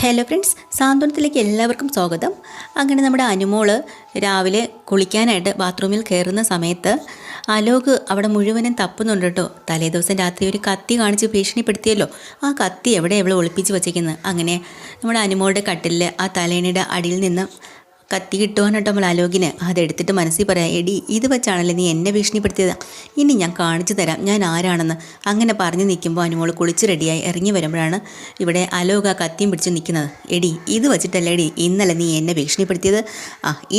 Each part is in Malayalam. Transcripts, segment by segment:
ഹലോ ഫ്രണ്ട്സ്, സാന്ത്വനത്തിലേക്ക് എല്ലാവർക്കും സ്വാഗതം. അങ്ങനെ നമ്മുടെ അനുമോള് രാവിലെ കുളിക്കാനായിട്ട് ബാത്റൂമിൽ കയറുന്ന സമയത്ത് അലോക് അവിടെ മുഴുവനും തപ്പുന്നുണ്ട് കേട്ടോ. തലേദിവസം രാത്രി ഒരു കത്തി കാണിച്ച് ഭീഷണിപ്പെടുത്തിയല്ലോ, ആ കത്തി എവിടെ ഒളിപ്പിച്ച് വച്ചേക്കുന്നത്. അങ്ങനെ നമ്മുടെ അനുമോളുടെ കട്ടിലിൽ ആ തലേണിയുടെ അടിയിൽ നിന്ന് കത്തി കിട്ടുവാനോട്ടോ നമ്മൾ അലോകിന്. അതെടുത്തിട്ട് മനസ്സിൽ പറയാം, എടി ഇത് വെച്ചാണല്ലേ നീ എന്നെ ഭീഷണിപ്പെടുത്തിയത്, ഇനി ഞാൻ കാണിച്ചു തരാം ഞാൻ ആരാണെന്ന്. അങ്ങനെ പറഞ്ഞു നിൽക്കുമ്പോൾ അനുമോൾ കുളിച്ച് റെഡിയായി ഇറങ്ങി വരുമ്പോഴാണ് ഇവിടെ അലോക് ആ കത്തിയും പിടിച്ച് നിൽക്കുന്നത്. എടി ഇത് വെച്ചിട്ടല്ലേ എടി ഇന്നലെ നീ എന്നെ ഭീഷണിപ്പെടുത്തിയത്,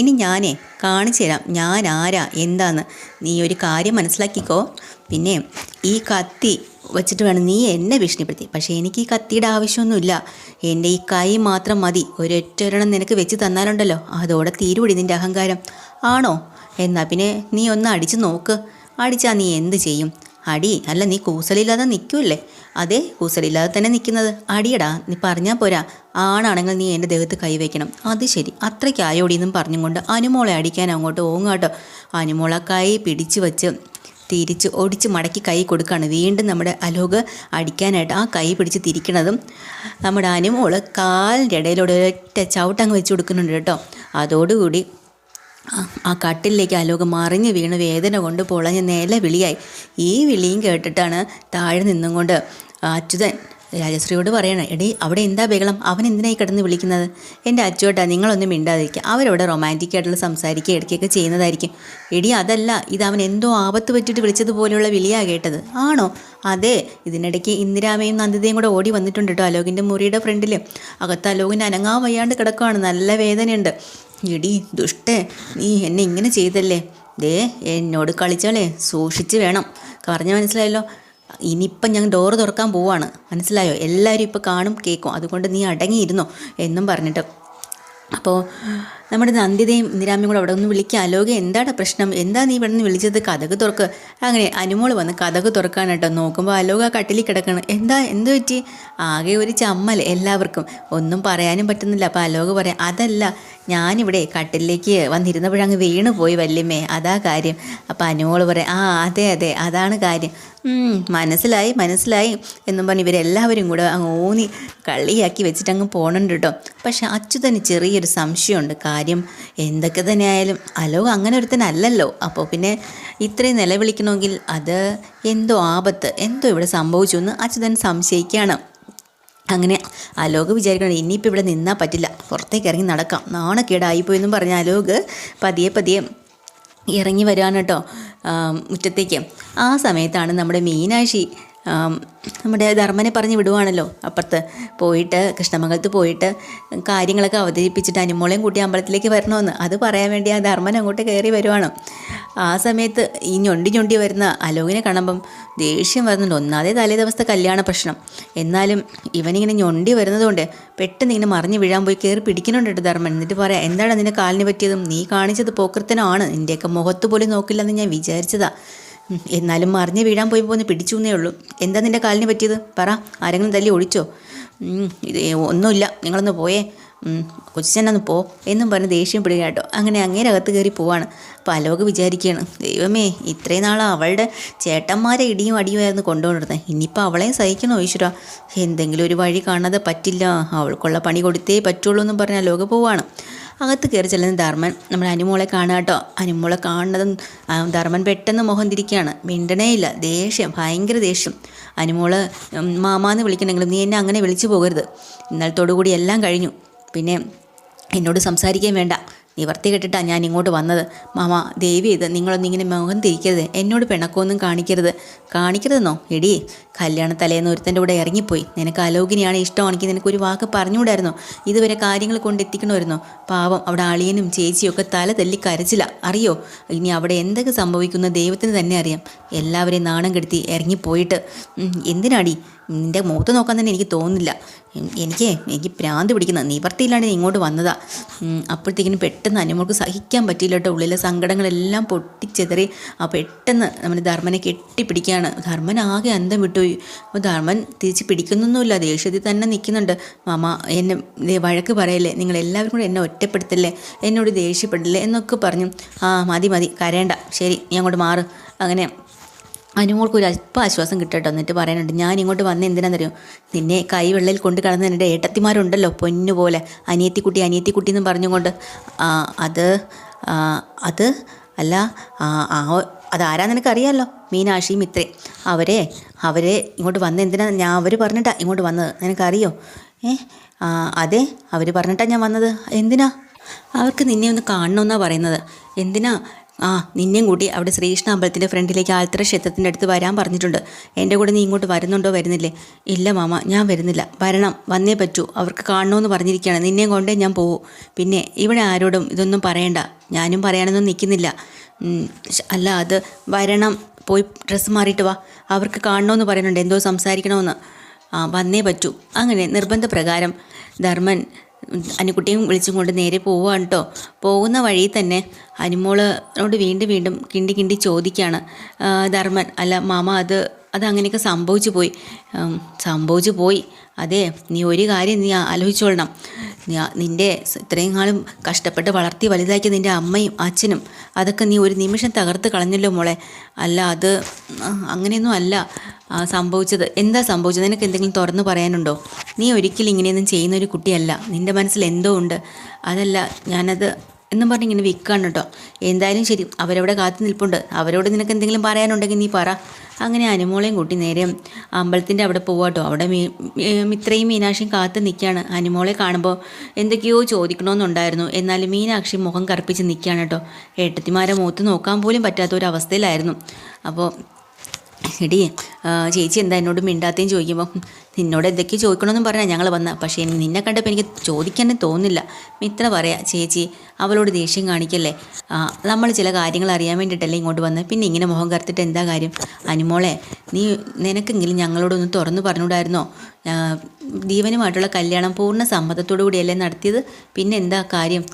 ഇനി ഞാനേ കാണിച്ചു തരാം ഞാൻ ആരാ എന്താന്ന്. നീ ഒരു കാര്യം മനസ്സിലാക്കിക്കോ, പിന്നെ ഈ കത്തി വച്ചിട്ട് വേണം നീ എന്നെ ഭീഷണിപ്പെടുത്തി. പക്ഷേ എനിക്ക് ഈ കത്തിയുടെ ആവശ്യമൊന്നുമില്ല, എൻ്റെ ഈ കൈ മാത്രം മതി. ഒരൊറ്റൊരെണ്ണം നിനക്ക് വെച്ച് തന്നാലുണ്ടല്ലോ അതോടെ തീരുപിടി നിൻ്റെ അഹങ്കാരം. ആണോ? എന്നാൽ പിന്നെ നീ ഒന്ന് അടിച്ച് നോക്ക്. അടിച്ചാൽ നീ എന്ത് ചെയ്യും? അടി. അല്ല നീ കൂസലില്ലാതെ നിൽക്കുമല്ലേ? അതെ, കൂസലില്ലാതെ തന്നെ നിൽക്കുന്നത്. അടിയടാ, നീ പറഞ്ഞാൽ പോരാ. ആണാണെങ്കിൽ നീ എൻ്റെ ദേഹത്ത് കൈവയ്ക്കണം. അത് ശരി, അത്രയ്ക്കായോടിയെന്നും പറഞ്ഞും കൊണ്ട് അനുമോളെ അടിക്കാൻ അങ്ങോട്ട് ഓങ്ങാട്ടോ. അനുമോളെ കൈ പിടിച്ച് വെച്ച് തിരിച്ച് ഒടിച്ച് മടക്കി കൈ കൊടുക്കുകയാണ്. വീണ്ടും നമ്മുടെ അലോക് അടിക്കാനായിട്ട് ആ കൈ പിടിച്ച് തിരിക്കണതും നമ്മുടെ അനുമോള് കാലിൻ്റെ ഇടയിലൂടെ ഒരൊറ്റ ചവിട്ടങ്ങ് വെച്ച് കൊടുക്കുന്നുണ്ട് കേട്ടോ. അതോടുകൂടി ആ കട്ടിലേക്ക് അലോക് മറിഞ്ഞ് വീണ് വേദന കൊണ്ട് പൊളഞ്ഞ് വിളിയായി. ഈ വിളിയും കേട്ടിട്ടാണ് താഴെ നിന്നും കൊണ്ട് അച്യുതൻ രാജശ്രീയോട് പറയണം, എടി അവിടെ എന്താ ബഹളം, അവൻ എന്തിനായി കിടന്ന് വിളിക്കുന്നത്? എൻ്റെ അച്ചുവേട്ടാ നിങ്ങളൊന്നും മിണ്ടാതിരിക്കുക, അവരവിടെ റൊമാൻറ്റിക്കായിട്ടുള്ള സംസാരിക്കുക ഇടയ്ക്കൊക്കെ ചെയ്യുന്നതായിരിക്കും. എടി അതല്ല, ഇത് അവൻ എന്തോ ആപത്ത് പറ്റിയിട്ട് വിളിച്ചതുപോലെയുള്ള വിളിയാ കേട്ടത്. ആണോ? അതെ, ഇതിനിടയ്ക്ക് ഇന്ദിരാമയും നന്ദിതയും കൂടെ ഓടി വന്നിട്ടുണ്ട് കേട്ടോ അലോകിൻ്റെ മുറിയുടെ ഫ്രണ്ടിൽ. അകത്ത് അലോകിന് അനങ്ങാൻ വയ്യാണ്ട് കിടക്കുകയാണ്, നല്ല വേദനയുണ്ട്. എടി ദുഷ്ടേ, നീ എന്നെ ഇങ്ങനെ ചെയ്തല്ലേ? ദേ എന്നോട് കളിച്ചാലേ സൂക്ഷിച്ച് വേണം, പറഞ്ഞ മനസ്സിലായല്ലോ. ഇനിയിപ്പം ഞാൻ ഡോറ് തുറക്കാൻ പോവാണ്, മനസ്സിലായോ? എല്ലാവരും ഇപ്പോൾ കാണും കേൾക്കും, അതുകൊണ്ട് നീ അടങ്ങിയിരുന്നോ എന്നും പറഞ്ഞിട്ട്. അപ്പോൾ നമ്മുടെ നന്ദിതയും ഇന്ദിരാമയും കൂടെ അവിടെ ഒന്ന് വിളിക്കുക, അലോകെ എന്താണ് പ്രശ്നം, എന്താ നീ ഇവിടെ നിന്ന് വിളിച്ചത്, കഥക് തുറക്ക്. അങ്ങനെ അനുമോള് വന്ന് കഥക് തുറക്കാനായിട്ടോ. നോക്കുമ്പോൾ അലോക ആ കട്ടിലിൽ കിടക്കണം. എന്ത് പറ്റി? ആകെ ഒരു ചമ്മൽ എല്ലാവർക്കും, ഒന്നും പറയാനും പറ്റുന്നില്ല. അപ്പോൾ അലോക് പറയാം, അതല്ല ഞാനിവിടെ കട്ടിലേക്ക് വന്നിരുന്നപ്പോഴങ്ങ് വീണ് പോയി വല്യമ്മേ, അതാ കാര്യം. അപ്പോൾ അനുമോള് പറയാം, അതെ അതാണ് കാര്യം. മനസ്സിലായി എന്നും പറഞ്ഞ് ഇവരെല്ലാവരും കൂടെ അങ്ങ് ഊന്നി കളിയാക്കി വെച്ചിട്ട് അങ്ങ് പോകണുണ്ട് കേട്ടോ. പക്ഷെ അച്യുതന് ചെറിയൊരു സംശയമുണ്ട്. കാര്യം എന്തൊക്കെ തന്നെയായാലും അലോക് അങ്ങനെ ഒരുത്തനല്ലല്ലോ. അപ്പോൾ പിന്നെ ഇത്രയും നിലവിളിക്കണമെങ്കിൽ അത് എന്തോ ആപത്ത്, എന്തോ ഇവിടെ സംഭവിച്ചു എന്ന് അച്യുതൻ സംശയിക്കുകയാണ്. അങ്ങനെ അലോക് വിചാരിക്കണം, ഇനിയിപ്പോൾ ഇവിടെ നിന്നാൽ പറ്റില്ല, പുറത്തേക്ക് ഇറങ്ങി നടക്കാം, നാണക്കേടായിപ്പോയെന്നും പറഞ്ഞ അലോക് പതിയെ ഇറങ്ങി വരാണ് കേട്ടോ മുറ്റത്തേക്ക്. ആ സമയത്താണ് നമ്മുടെ മീനാക്ഷി നമ്മുടെ ധർമ്മനെ പറഞ്ഞ് വിടുവാണല്ലോ അപ്പുറത്ത് പോയിട്ട്, കൃഷ്ണമംഗലത്ത് പോയിട്ട് കാര്യങ്ങളൊക്കെ അവതരിപ്പിച്ചിട്ട് അനുമോളെയും കൂട്ടി അമ്പലത്തിലേക്ക് വരണമെന്ന്. അത് പറയാൻ വേണ്ടി ആ ധർമ്മൻ അങ്ങോട്ട് കയറി വരുവാണ്. ആ സമയത്ത് ഈ ഞൊണ്ടി വരുന്ന അലോകിനെ കാണുമ്പം ദേഷ്യം വരുന്നുണ്ട്. ഒന്നാമതേ തലേ ദിവസത്തെ കല്യാണ പ്രശ്നം, എന്നാലും ഇവനിങ്ങനെ ഞൊണ്ടി വരുന്നതുകൊണ്ട് പെട്ടെന്ന് ഇങ്ങനെ മറിഞ്ഞ് വീഴാൻ പോയി കയറി പിടിക്കുന്നുണ്ട് ധർമ്മൻ. എന്നിട്ട് പറയാം, എന്താണ് നിന്റെ കാലിന് പറ്റിയതും, നീ കാണിച്ചത് പോക്കൃത്തനാണ്, നിൻ്റെയൊക്കെ മുഖത്ത് പോലും നോക്കില്ലെന്ന് ഞാൻ വിചാരിച്ചതാ, എന്നാലും മറിഞ്ഞ് വീഴാൻ പോയി പോന്ന് പിടിച്ചു എന്നേ ഉള്ളൂ. എന്താ നിൻ്റെ കാലിന് പറ്റിയത്, പറ, ആരെങ്കിലും തല്ലി ഒളിച്ചോ? ഇത് ഒന്നുമില്ല, നിങ്ങളൊന്ന് പോയേ, കൊച്ചനൊന്ന് പോ എന്നും പറഞ്ഞ് ദേഷ്യം പിടിക്കുക കേട്ടോ. അങ്ങനെ അങ്ങേരകത്ത് കയറി പോവാണ്. അപ്പോൾ അലോക് വിചാരിക്കുകയാണ്, ദൈവമേ ഇത്രയും നാൾ അവളുടെ ചേട്ടന്മാരെ ഇടിയും അടിയുമായിരുന്നു കൊണ്ടുകൊണ്ടിരുന്നത്, ഇനിയിപ്പോൾ അവളെയും സഹിക്കണോ ഈശ്വര, എന്തെങ്കിലും ഒരു വഴി കാണാതെ പറ്റില്ല, അവൾക്കുള്ള പണി കൊടുത്തേ പറ്റുള്ളൂ എന്നും പറഞ്ഞ് അലോക് പോവാണ്. അകത്ത് കയറി ചെല്ലുന്ന ധർമ്മൻ നമ്മുടെ അനുമോളെ കാണുക കേട്ടോ. അനുമോളെ കാണുന്നതും ധർമ്മൻ പെട്ടെന്ന് മുഖം തിരിക്കുകയാണ്, മിണ്ടണേയില്ല, ദേഷ്യം, ഭയങ്കര ദേഷ്യം. അനുമോള് മാമാന്ന് വിളിക്കണമെങ്കിലും നീ എന്നെ അങ്ങനെ വിളിച്ചു പോകരുത്, ഇന്നലത്തോടുകൂടി എല്ലാം കഴിഞ്ഞു, പിന്നെ എന്നോട് സംസാരിക്കാൻ വേണ്ട, നിവർത്തി കെട്ടിട്ടാണ് ഞാൻ ഇങ്ങോട്ട് വന്നത്. മാമ ദേവി ഇത് നിങ്ങളൊന്നും ഇങ്ങനെ മുഖം തിരിക്കരുത്, എന്നോട് പിണക്കമൊന്നും കാണിക്കരുതെന്നോ? എടി കല്യാണ തലേന്ന് ഒരുത്തൻ്റെ കൂടെ ഇറങ്ങിപ്പോയി, നിനക്ക് അലോകിനെയാണ് ഇഷ്ടമാണെങ്കിൽ നിനക്കൊരു വാക്ക് പറഞ്ഞുകൂടായിരുന്നോ? ഇതുവരെ കാര്യങ്ങൾ കൊണ്ടെത്തിക്കണമായിരുന്നോ? പാവം അവിടെ അളിയനും ചേച്ചിയും ഒക്കെ തല തല്ലി കരച്ചില്ല, അറിയോ? ഇനി അവിടെ എന്തൊക്കെ സംഭവിക്കുന്ന ദൈവത്തിന് തന്നെ അറിയാം. എല്ലാവരെയും നാണം കെടുത്തി ഇറങ്ങിപ്പോയിട്ട് എന്തിനാടി? നിൻ്റെ മുഖത്ത് നോക്കാൻ തന്നെ എനിക്ക് തോന്നുന്നില്ല, എനിക്ക് ഭ്രാന്ത് പിടിക്കുന്നത്, നിവർത്തിയില്ലാണ്ട് ഇങ്ങോട്ട് വന്നതാ. അപ്പോഴത്തേക്കിനും പെട്ടെന്ന് അനുമോൾക്ക് സഹിക്കാൻ പറ്റിയില്ല കേട്ടോ. ഉള്ളിലെ സങ്കടങ്ങളെല്ലാം പൊട്ടിച്ചെതറി പെട്ടെന്ന് നമ്മുടെ ധർമ്മനെ കെട്ടിപ്പിടിക്കുകയാണ്. ധർമ്മൻ ആകെ അന്തം വിട്ടുപോയി. അപ്പോൾ ധർമ്മൻ തിരിച്ച് പിടിക്കുന്നൊന്നുമില്ല, ദേഷ്യത്തിൽ തന്നെ നിൽക്കുന്നുണ്ട്. മാമ എന്നെ വഴക്ക് പറയല്ലേ, നിങ്ങളെല്ലാവരും കൂടെ എന്നെ ഒറ്റപ്പെടുത്തല്ലേ, എന്നോട് ദേഷ്യപ്പെടില്ലേ എന്നൊക്കെ പറഞ്ഞു. മതി കരയണ്ട, ശരി നീ അങ്ങോട്ട് മാറ്. അങ്ങനെ അനുമോൾക്ക് ഒരു അല്പം ആശ്വാസം കിട്ടട്ടോ. എന്നിട്ട് പറയാനുണ്ട്, ഞാൻ ഇങ്ങോട്ട് വന്ന എന്തിനാണെന്നറിയോ, നിന്നെ കൈവെള്ളയിൽ കൊണ്ട് കളഞ്ഞ എൻ്റെ ഏട്ടത്തിമാരുണ്ടല്ലോ പൊന്നുപോലെ, അനിയത്തിക്കുട്ടി അനിയത്തിക്കുട്ടി എന്ന് പറഞ്ഞുകൊണ്ട്. അത് അത് അല്ല, അതാരാ നിനക്കറിയാമല്ലോ, മീനാക്ഷിയും മിത്രയും. അവരെ ഇങ്ങോട്ട് വന്ന എന്തിനാ, അവർ പറഞ്ഞിട്ടാ ഇങ്ങോട്ട് വന്നത്, നിനക്കറിയോ? അതെ, അവർ പറഞ്ഞിട്ടാണ് ഞാൻ വന്നത്. എന്തിനാ? അവർക്ക് നിന്നെ ഒന്ന് കാണണമെന്നാണ് പറയുന്നത്. എന്തിനാ? നിന്നെയും കൂട്ടി അവിടെ ശ്രീകൃഷ്ണ അമ്പലത്തിൻ്റെ ഫ്രണ്ടിലേക്ക് ആൽത്തറ ക്ഷേത്രത്തിൻ്റെ അടുത്ത് വരാൻ പറഞ്ഞിട്ടുണ്ട്. എൻ്റെ കൂടെ നീ ഇങ്ങോട്ട് വരുന്നുണ്ടോ? വരുന്നില്ലേ? ഇല്ല മാമ, ഞാൻ വരുന്നില്ല. വന്നേ പറ്റൂ. അവർക്ക് കാണണമെന്ന് പറഞ്ഞിരിക്കുകയാണ്. നിന്നെയും കൊണ്ടേ ഞാൻ പോവൂ. പിന്നെ ഇവിടെ ആരോടും ഇതൊന്നും പറയണ്ട. ഞാനും പറയാനൊന്നും നിൽക്കുന്നില്ല. അല്ല, അത് വരണം. പോയി ഡ്രസ്സ് മാറിയിട്ട് വാ. അവർക്ക് കാണണമെന്ന് പറയുന്നുണ്ട്, എന്തോ സംസാരിക്കണമെന്ന്. വന്നേ പറ്റൂ. അങ്ങനെ നിർബന്ധപ്രകാരം ധർമ്മൻ അനുക്കുട്ടിയും വിളിച്ചും കൊണ്ട് നേരെ പോവുകയാണ് കേട്ടോ. പോകുന്ന വഴി തന്നെ അനുമോളോട് വീണ്ടും വീണ്ടും കിണ്ടി കിണ്ടി ചോദിക്കുകയാണ് ധർമ്മൻ. അല്ല മാമ, അതങ്ങനെയൊക്കെ സംഭവിച്ചു പോയി. അതെ, നീ ഒരു കാര്യം നീ ആലോചിച്ചോളണം. നിൻ്റെ ഇത്രയും കാലം കഷ്ടപ്പെട്ട് വളർത്തി വലുതാക്കിയ നിൻ്റെ അമ്മയും അച്ഛനും അതൊക്കെ നീ ഒരു നിമിഷം തകർത്ത് കളഞ്ഞല്ലോ മോളെ. അല്ല, അത് അങ്ങനെയൊന്നും അല്ല സംഭവിച്ചത്. എന്താ സംഭവിച്ചത്? നിനക്ക് എന്തെങ്കിലും തുറന്നു പറയാനുണ്ടോ? നീ ഒരിക്കലും ഇങ്ങനെയൊന്നും ചെയ്യുന്നൊരു കുട്ടിയല്ല. നിൻ്റെ മനസ്സിൽ എന്തോ ഉണ്ട്. അതല്ല, ഞാനത് എന്നും പറഞ്ഞ് ഇങ്ങനെ വിൽക്കാണ് കേട്ടോ. എന്തായാലും ശരി, അവരവിടെ കാത്തു നിൽപ്പുണ്ട്. അവരോട് നിനക്ക് എന്തെങ്കിലും പറയാനുണ്ടെങ്കിൽ നീ പറ. അങ്ങനെ അനുമോളെയും കൂട്ടി നേരെ അമ്പലത്തിൻ്റെ അവിടെ പോവാട്ടോ. അവിടെ മിത്രയും മീനാക്ഷിയും കാത്ത് നിൽക്കുകയാണ്. അനുമോളെ കാണുമ്പോൾ എന്തൊക്കെയോ ചോദിക്കണമെന്നുണ്ടായിരുന്നു. എന്നാലും മീനാക്ഷി മുഖം കറുപ്പിച്ച് നിൽക്കുകയാണ് കേട്ടോ. ഏട്ടത്തിമാരെ മുഖത്ത് നോക്കാൻ പോലും പറ്റാത്ത ഒരു അവസ്ഥയിലായിരുന്നു. അപ്പോൾ എടി ചേച്ചി എന്താ എന്നോട് മിണ്ടാത്തേയും ചോദിക്കുമ്പോൾ, നിന്നോട് എന്തൊക്കെയോ ചോദിക്കണമെന്നും പറഞ്ഞാൽ ഞങ്ങൾ വന്ന. പക്ഷേ നിന്നെ കണ്ടപ്പോൾ എനിക്ക് ചോദിക്കാൻ തോന്നുന്നില്ല. മിത്ര പറയാ, ചേച്ചി അവളോട് ദേഷ്യം കാണിക്കല്ലേ. നമ്മൾ ചില കാര്യങ്ങൾ അറിയാൻ വേണ്ടിയിട്ടല്ലേ ഇങ്ങോട്ട് വന്ന്. പിന്നെ ഇങ്ങനെ മുഖം കറുത്തിട്ട് എന്താ കാര്യം? അനുമോളെ, നിനക്കെങ്കിലും ഞങ്ങളോടൊന്ന് തുറന്നു പറഞ്ഞുകൂടായിരുന്നോ? ദീപനുമായിട്ടുള്ള കല്യാണം പൂർണ്ണ സമ്മതത്തോടു കൂടിയല്ലേ നടത്തിയത്. പിന്നെ എന്താ കാര്യം?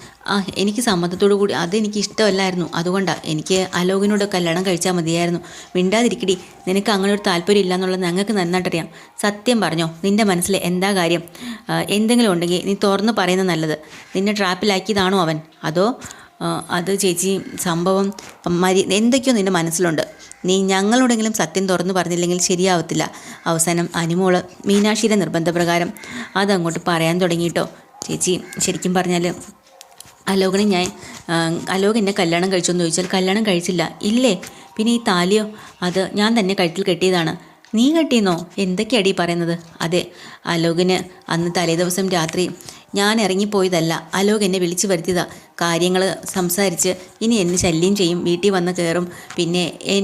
എനിക്ക് സമ്മതത്തോടു കൂടി അതെനിക്ക് ഇഷ്ടമല്ലായിരുന്നു. അതുകൊണ്ടാണ് എനിക്ക് അലോകിനോട് കല്യാണം കഴിച്ചാൽ മതിയായിരുന്നു. മിണ്ടാതിരിക്കടി, നിനക്ക് അങ്ങനെ ഒരു താല്പര്യം ഇല്ല എന്നുള്ളത് ഞങ്ങൾക്ക് നന്നായിട്ടറിയാം. സത്യം പറഞ്ഞോ, നിൻ്റെ മനസ്സിൽ എന്താ കാര്യം? എന്തെങ്കിലും ഉണ്ടെങ്കിൽ നീ തുറന്ന് പറയുന്നത് നല്ലത്. നിന്നെ ട്രാപ്പിലാക്കിയതാണോ അവൻ? അതോ അത് ചേച്ചി സംഭവം എന്തൊക്കെയോ നിൻ്റെ മനസ്സിലുണ്ട്. നീ ഞങ്ങളോടെങ്കിലും സത്യം തുറന്നു പറഞ്ഞില്ലെങ്കിൽ ശരിയാവത്തില്ല. അവസാനം അനുമോള് മീനാക്ഷിയുടെ നിർബന്ധപ്രകാരം അതങ്ങോട്ട് പറയാൻ തുടങ്ങിയിട്ടോ. ചേച്ചി, ശരിക്കും പറഞ്ഞാൽ അലോക് എന്നെ കല്യാണം കഴിച്ചോന്ന് ചോദിച്ചാൽ കല്യാണം കഴിച്ചില്ല. ഇല്ലേ? പിന്നെ ഈ താലിയോ? അത് ഞാൻ തന്നെ കഴുത്തിൽ കെട്ടിയതാണ്. നീ കെട്ടിയെന്നോ? എന്തൊക്കെയാടി പറയുന്നത്? അതെ, അലോകിന് അന്ന് തലേദിവസം രാത്രി ഞാൻ ഇറങ്ങിപ്പോയതല്ല. അലോക് എന്നെ വിളിച്ചു വരുത്തിയതാ. കാര്യങ്ങൾ സംസാരിച്ച് ഇനി എന്നെ ശല്യം ചെയ്യും, വീട്ടിൽ വന്ന് കയറും. പിന്നെ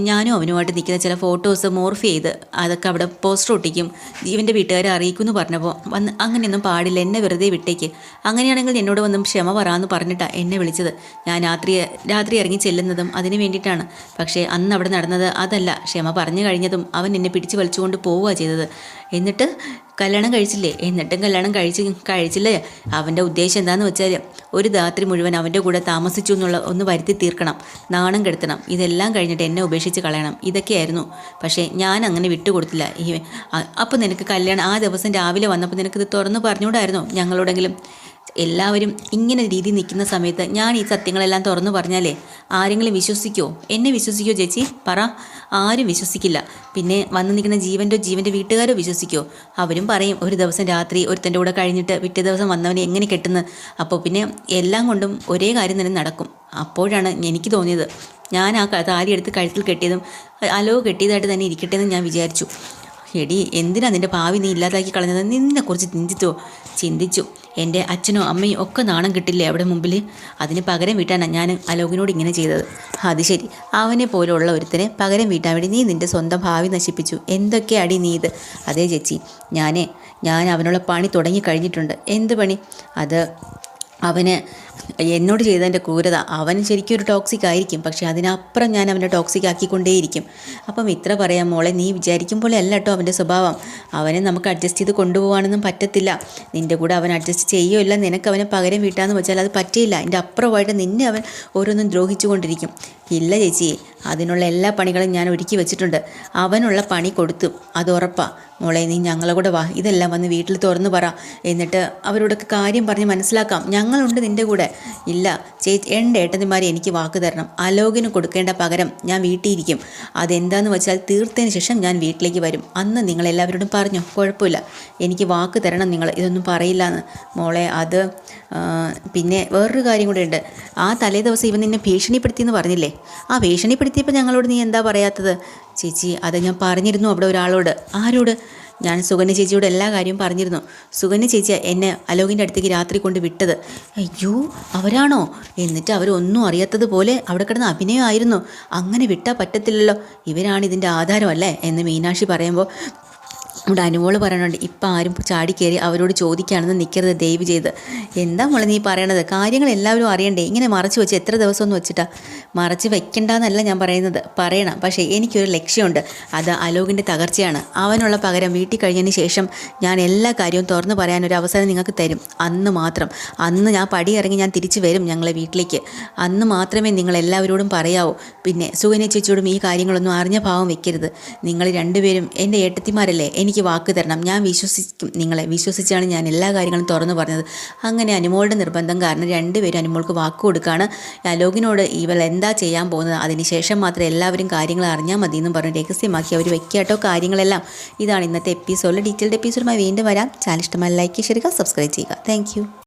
ഞാനും അവനുമായിട്ട് നിൽക്കുന്ന ചില ഫോട്ടോസ് മോർഫ് ചെയ്ത് അതൊക്കെ അവിടെ പോസ്റ്റർ ഒട്ടിക്കും, ജീവൻ്റെ വീട്ടുകാരെ അറിയിക്കുമെന്ന് പറഞ്ഞപ്പോൾ അങ്ങനെയൊന്നും പാടില്ല, എന്നെ വെറുതെ വിട്ടേക്ക്. അങ്ങനെയാണെങ്കിൽ എന്നോട് വന്നും ക്ഷമ പറയാമെന്ന് പറഞ്ഞിട്ടാണ് എന്നെ വിളിച്ചത്. ഞാൻ രാത്രി ഇറങ്ങി ചെല്ലുന്നതും അതിന് വേണ്ടിയിട്ടാണ്. പക്ഷേ അന്ന് അവിടെ നടന്നത് അതല്ല. ക്ഷമ പറഞ്ഞു കഴിഞ്ഞതും അവൻ എന്നെ പിടിച്ച് വലിച്ചുകൊണ്ട് പോവുക ചെയ്തത്. എന്നിട്ട് കല്യാണം കഴിച്ചില്ലേ? എന്നിട്ടും കല്യാണം കഴിച്ചില്ലേ? അവൻ്റെ ഉദ്ദേശം എന്താണെന്ന് വെച്ചാൽ ഒരു രാത്രി മുഴുവൻ അവൻ്റെ കൂടെ താമസിച്ചു എന്നുള്ള ഒന്ന് വരുത്തി തീർക്കണം, നാണം കെടുത്തണം. ഇതെല്ലാം കഴിഞ്ഞിട്ട് എന്നെ ഉപേക്ഷിച്ച് കളയണം. ഇതൊക്കെയായിരുന്നു. പക്ഷേ ഞാൻ അങ്ങനെ വിട്ടുകൊടുത്തില്ല. അപ്പോൾ നിനക്ക് കല്യാണം ആ ദിവസം രാവിലെ വന്നപ്പോൾ നിനക്കിത് തുറന്നു പറഞ്ഞുകൂടായിരുന്നോ ഞങ്ങളോടെങ്കിലും? എല്ലാവരും ഇങ്ങനെ രീതി നിൽക്കുന്ന സമയത്ത് ഞാൻ ഈ സത്യങ്ങളെല്ലാം തുറന്നു പറഞ്ഞാലേ ആരെങ്കിലും വിശ്വസിക്കുമോ? എന്നെ വിശ്വസിക്കുമോ ചേച്ചി? പറ. ആരും വിശ്വസിക്കില്ല. പിന്നെ വന്ന് നിൽക്കുന്ന ജീവൻ്റെ വീട്ടുകാരോ വിശ്വസിക്കുമോ? അവരും പറയും ഒരു ദിവസം രാത്രി ഒരുത്തൻ്റെ കൂടെ കഴിഞ്ഞിട്ട് പിറ്റേ ദിവസം വന്നവനെ എങ്ങനെ കെട്ടുന്നു. അപ്പോൾ പിന്നെ എല്ലാം കൊണ്ടും ഒരേ കാര്യം തന്നെ നടക്കും. അപ്പോഴാണ് എനിക്ക് തോന്നിയത്, ഞാൻ ആ താലി എടുത്ത് കഴുത്തിൽ കെട്ടിയതും അലോക് കെട്ടിയതായിട്ട് തന്നെ ഇരിക്കട്ടെ എന്ന് ഞാൻ വിചാരിച്ചു. എടി, എന്തിനാ നിൻ്റെ ഭാവി നീ ഇല്ലാതാക്കി കളഞ്ഞത്? നിന്നെക്കുറിച്ച് ചിന്തിച്ചു. എൻ്റെ അച്ഛനോ അമ്മയും ഒക്കെ നാണം കിട്ടില്ലേ അവിടെ മുമ്പിൽ? അതിന് പകരം വീട്ടാനാണ് ഞാൻ അലോകിനോട് ഇങ്ങനെ ചെയ്തത്. അത് ശരി, അവനെ പോലുള്ള ഒരുത്തനെ പകരം വീട്ടാൻ വേണ്ടി നീ നിൻ്റെ സ്വന്തം ഭാവി നശിപ്പിച്ചു. എന്തൊക്കെയാടി നീ ഇത്? അതേ ചേച്ചി, ഞാൻ അവനുള്ള പണി തുടങ്ങി കഴിഞ്ഞിട്ടുണ്ട്. എന്ത് പണി? അത് അവന് എന്നോട് ചെയ്തതിൻ്റെ ക്രൂരത. അവൻ ശരിക്കും ഒരു ടോക്സിക് ആയിരിക്കും, പക്ഷെ അതിനപ്പുറം ഞാൻ അവനെ ടോക്സിക് ആക്കിക്കൊണ്ടേയിരിക്കും. അപ്പം ഇത്ര പറയാം മോളെ, നീ വിചാരിക്കും പോലെ അല്ല കേട്ടോ അവൻ്റെ സ്വഭാവം. അവനെ നമുക്ക് അഡ്ജസ്റ്റ് ചെയ്ത് കൊണ്ടുപോകാനൊന്നും പറ്റത്തില്ല. നിൻ്റെ കൂടെ അവൻ അഡ്ജസ്റ്റ് ചെയ്യുകയില്ല. നിനക്ക് അവനെ പകരം വീട്ടാന്ന് വെച്ചാൽ അത് പറ്റില്ല. അതിൻ്റെ അപ്പുറമായിട്ട് നിന്നെ അവൻ ഓരോന്നും ദ്രോഹിച്ചു കൊണ്ടിരിക്കും. ഇല്ല ചേച്ചി, അതിനുള്ള എല്ലാ പണികളും ഞാൻ ഒരുക്കി വെച്ചിട്ടുണ്ട്. അവനുള്ള പണി കൊടുത്തു, അത് ഉറപ്പാ. മോളെ, നീ ഞങ്ങളെ കൂടെ വാ, ഇതെല്ലാം വന്ന് വീട്ടിൽ തുറന്നു പറ. എന്നിട്ട് അവരോടൊക്കെ കാര്യം പറഞ്ഞ് മനസ്സിലാക്കാം. ഞങ്ങളുണ്ട് നിൻ്റെ കൂടെ. ഇല്ല ചേച്ചി, എൻ്റെ ഏട്ടന്മാരെ എനിക്ക് വാക്ക് തരണം. അലോകിന് കൊടുക്കേണ്ട പകരം ഞാൻ വീട്ടിയിരിക്കും. അതെന്താണെന്ന് വെച്ചാൽ തീർത്തതിന് ശേഷം ഞാൻ വീട്ടിലേക്ക് വരും. അന്ന് നിങ്ങളെല്ലാവരോടും പറഞ്ഞോ, കുഴപ്പമില്ല. എനിക്ക് വാക്ക് തരണം നിങ്ങൾ, ഇതൊന്നും പറയില്ല എന്ന്. മോളെ, അത് പിന്നെ വേറൊരു കാര്യം കൂടെ ഉണ്ട്. ആ തലേ ദിവസം ഇവൻ നിന്നെ ഭീഷണിപ്പെടുത്തിയെന്ന് പറഞ്ഞില്ലേ? ആ ഭീഷണിപ്പെടുത്തിയപ്പോൾ ഞങ്ങളോട് നീ എന്താ പറയാത്തത്? ചേച്ചി, അത് ഞാൻ പറഞ്ഞിരുന്നു അവിടെ ഒരാളോട്. ആരോട്? ഞാൻ സുകന്യ ചേച്ചിയോട് എല്ലാ കാര്യവും പറഞ്ഞിരുന്നു. സുകന്യ ചേച്ചി എന്നെ അലോകിൻ്റെ അടുത്തേക്ക് രാത്രി കൊണ്ട് വിട്ടത്. അയ്യോ, അവരാണോ? എന്നിട്ട് അവരൊന്നും അറിയാത്തതുപോലെ അവിടെ കിടന്ന് അഭിനയമായിരുന്നു. അങ്ങനെ വിട്ടാൽ പറ്റത്തില്ലല്ലോ. ഇവരാണ് ഇതിൻ്റെ ആധാരമല്ലേ എന്ന് മീനാക്ഷി പറയുമ്പോൾ ഇവിടെ അനുമോള് പറയണുണ്ട്, ഇപ്പം ആരും ചാടിക്കയറി അവരോട് ചോദിക്കുകയാണെന്ന് നിൽക്കരുത് ദയവ് ചെയ്ത്. എന്താ മോളെ നീ പറയണത്? കാര്യങ്ങൾ എല്ലാവരും അറിയണ്ടേ? ഇങ്ങനെ മറച്ചു വെച്ച് എത്ര ദിവസമൊന്നും വെച്ചിട്ടാ? മറച്ച് വെക്കണ്ടെന്നല്ല ഞാൻ പറയുന്നത്, പറയണം. പക്ഷേ എനിക്കൊരു ലക്ഷ്യമുണ്ട്. അത് അലോകിൻ്റെ തകർച്ചയാണ്. അവനുള്ള പകരം വീട്ടിൽ കഴിഞ്ഞതിന് ശേഷം ഞാൻ എല്ലാ കാര്യവും തുറന്നു പറയാനൊരു അവസരം നിങ്ങൾക്ക് തരും. അന്ന് മാത്രം. അന്ന് ഞാൻ പടിയിറങ്ങി ഞാൻ തിരിച്ചു വരും ഞങ്ങളെ വീട്ടിലേക്ക്. അന്ന് മാത്രമേ നിങ്ങൾ എല്ലാവരോടും പറയാവൂ. പിന്നെ സുകന്യ ചേച്ചിയോടും ഈ കാര്യങ്ങളൊന്നും അറിഞ്ഞ ഭാവം വെക്കരുത്. നിങ്ങൾ രണ്ടുപേരും എൻ്റെ ഏട്ടത്തിമാരല്ലേ, എനിക്ക് വാക്ക് തരണം. ഞാൻ വിശ്വസിക്കും, നിങ്ങളെ വിശ്വസിച്ചാണ് ഞാൻ എല്ലാ കാര്യങ്ങളും തുറന്നു പറഞ്ഞത്. അങ്ങനെ അനുമോളുടെ നിർബന്ധം കാരണം രണ്ടുപേരും അനുമോൾക്ക് വാക്ക് കൊടുക്കുകയാണ്. അലോകിനോട് ഇവൾ എന്താ ചെയ്യാൻ പോകുന്നത്, അതിനുശേഷം മാത്രം എല്ലാവരും കാര്യങ്ങൾ അറിഞ്ഞാൽ മതി എന്നും പറഞ്ഞ് രഹസ്യമാക്കി അവർ വെക്കാട്ടോ കാര്യങ്ങളെല്ലാം. ഇതാണ് ഇന്നത്തെ എപ്പിസോഡിൽ. ഡീറ്റെയിൽഡ് എപ്പിസോഡുമായി വീണ്ടും വരാം. ചാനൽ ഇഷ്ടമായി ലൈക്ക് ചെയ്യുക, സബ്സ്ക്രൈബ് ചെയ്യുക. താങ്ക്